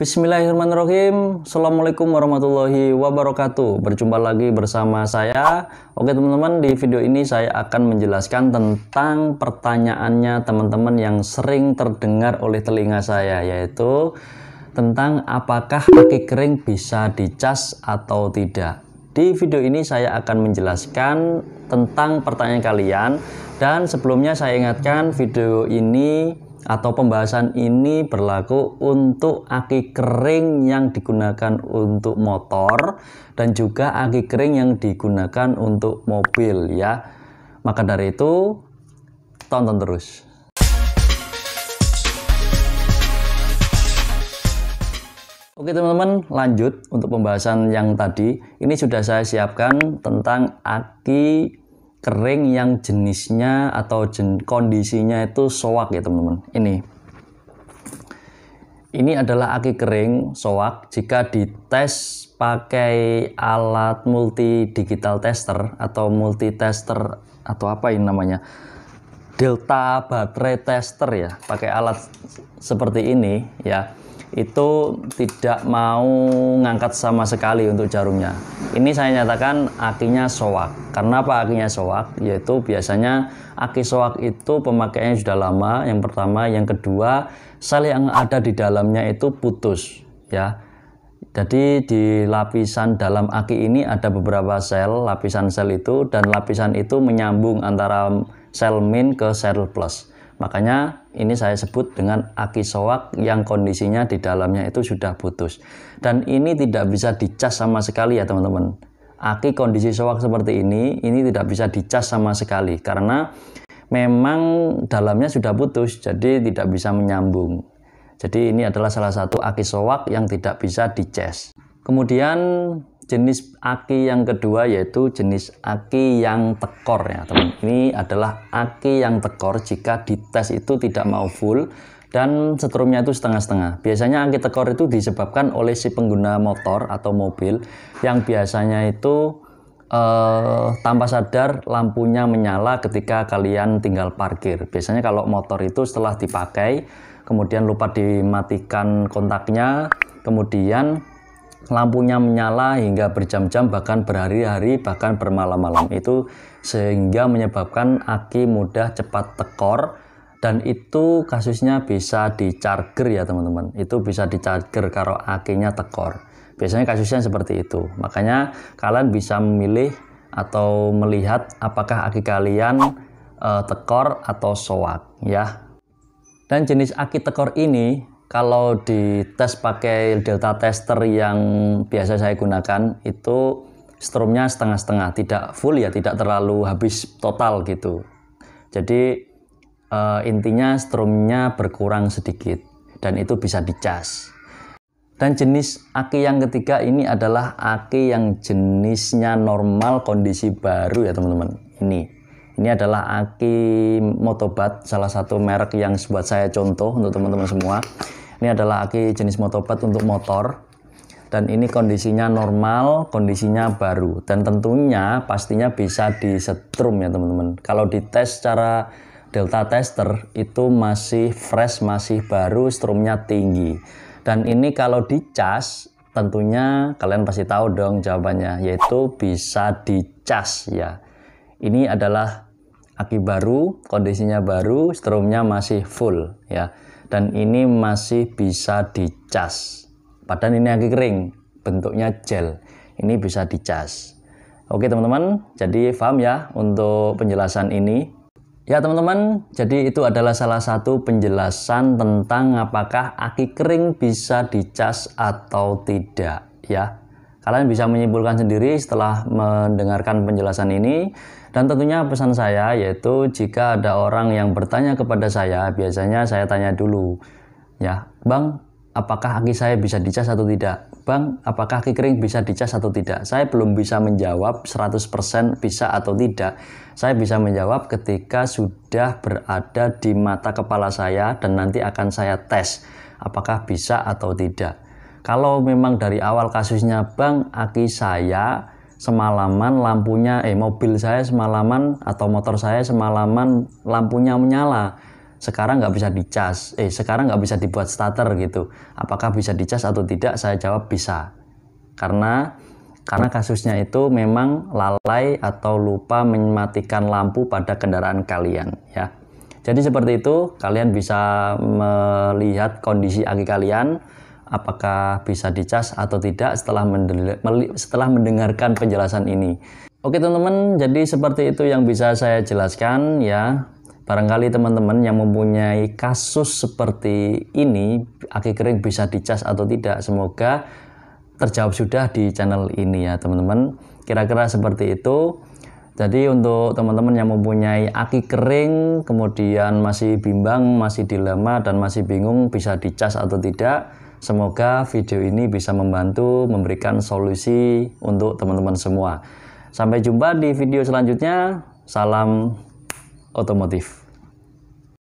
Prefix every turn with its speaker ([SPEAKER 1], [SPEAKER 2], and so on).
[SPEAKER 1] Bismillahirrahmanirrahim. Assalamualaikum warahmatullahi wabarakatuh. Berjumpa lagi bersama saya. Oke teman-teman, di video ini saya akan menjelaskan tentang pertanyaannya teman-teman yang sering terdengar oleh telinga saya, yaitu tentang apakah aki kering bisa dicas atau tidak. Di video ini saya akan menjelaskan tentang pertanyaan kalian, dan sebelumnya saya ingatkan video ini atau pembahasan ini berlaku untuk aki kering yang digunakan untuk motor dan juga aki kering yang digunakan untuk mobil ya. Maka dari itu tonton terus. Oke teman-teman, lanjut untuk pembahasan yang tadi. Ini sudah saya siapkan tentang aki kering yang jenisnya atau kondisinya itu soak ya teman-teman. Ini adalah aki kering soak jika dites pakai alat multi digital tester atau multi tester atau apa ini namanya, delta baterai tester ya, pakai alat seperti ini ya, itu tidak mau ngangkat sama sekali untuk jarumnya. Ini saya nyatakan akinya soak. Karena apa akinya soak? Yaitu biasanya aki soak itu pemakaiannya sudah lama, yang pertama. Yang kedua, sel yang ada di dalamnya itu putus ya. Jadi di lapisan dalam aki ini ada beberapa sel, lapisan sel itu, dan lapisan itu menyambung antara sel min ke sel plus. Makanya ini saya sebut dengan aki soak yang kondisinya di dalamnya itu sudah putus. Dan ini tidak bisa dicas sama sekali ya teman-teman. Aki kondisi soak seperti ini tidak bisa dicas sama sekali. Karena memang dalamnya sudah putus, jadi tidak bisa menyambung. Jadi ini adalah salah satu aki soak yang tidak bisa dicas. Kemudian jenis aki yang kedua yaitu jenis aki yang tekor ya teman. Ini adalah aki yang tekor jika dites itu tidak mau full dan setrumnya itu setengah-setengah. Biasanya aki tekor itu disebabkan oleh si pengguna motor atau mobil yang biasanya itu tanpa sadar lampunya menyala ketika kalian tinggal parkir. Biasanya kalau motor itu setelah dipakai kemudian lupa dimatikan kontaknya, kemudian lampunya menyala hingga berjam-jam, bahkan berhari-hari, bahkan bermalam-malam, itu sehingga menyebabkan aki mudah cepat tekor. Dan itu kasusnya bisa di-charger ya teman-teman. Itu bisa di-charger kalau akinya tekor. Biasanya kasusnya seperti itu. Makanya kalian bisa memilih atau melihat apakah aki kalian tekor atau soak ya. Dan jenis aki tekor ini kalau dites pakai delta tester yang biasa saya gunakan itu strumnya setengah-setengah, tidak full ya, tidak terlalu habis total gitu. Jadi intinya strumnya berkurang sedikit dan itu bisa dicas. Dan jenis aki yang ketiga ini adalah aki yang jenisnya normal kondisi baru ya teman-teman. Ini adalah aki Motobat, salah satu merek yang buat saya contoh untuk teman-teman semua. Ini adalah aki jenis Motobat untuk motor. Dan ini kondisinya normal, kondisinya baru. Dan tentunya pastinya bisa disetrum ya teman-teman. Kalau dites secara delta tester itu masih fresh, masih baru, strumnya tinggi. Dan ini kalau dicas tentunya kalian pasti tahu dong jawabannya, yaitu bisa dicas ya. Ini adalah aki baru, kondisinya baru, strumnya masih full ya. Dan ini masih bisa dicas. Padahal ini aki kering, bentuknya gel. Ini bisa dicas. Oke teman-teman, jadi paham ya untuk penjelasan ini. Ya teman-teman, jadi itu adalah salah satu penjelasan tentang apakah aki kering bisa dicas atau tidak ya. Kalian bisa menyimpulkan sendiri setelah mendengarkan penjelasan ini. Dan tentunya pesan saya yaitu jika ada orang yang bertanya kepada saya, biasanya saya tanya dulu ya, Bang, apakah aki saya bisa dicas atau tidak? Bang, apakah aki kering bisa dicas atau tidak? Saya belum bisa menjawab 100% bisa atau tidak. Saya bisa menjawab ketika sudah berada di mata kepala saya dan nanti akan saya tes apakah bisa atau tidak. Kalau memang dari awal kasusnya, Bang, aki saya semalaman lampunya mobil saya semalaman atau motor saya semalaman lampunya menyala, sekarang nggak bisa dicas, sekarang nggak bisa dibuat starter gitu. Apakah bisa dicas atau tidak? Saya jawab bisa. Karena kasusnya itu memang lalai atau lupa mematikan lampu pada kendaraan kalian ya. Jadi seperti itu, kalian bisa melihat kondisi aki kalian apakah bisa dicas atau tidak setelah mendengarkan penjelasan ini. Oke teman-teman, jadi seperti itu yang bisa saya jelaskan ya. Barangkali teman-teman yang mempunyai kasus seperti ini, aki kering bisa dicas atau tidak, semoga terjawab sudah di channel ini ya teman-teman. Kira-kira seperti itu. Jadi untuk teman-teman yang mempunyai aki kering, kemudian masih bimbang, masih dilema, dan masih bingung bisa dicas atau tidak, semoga video ini bisa membantu memberikan solusi untuk teman-teman semua. Sampai jumpa di video selanjutnya. Salam otomotif.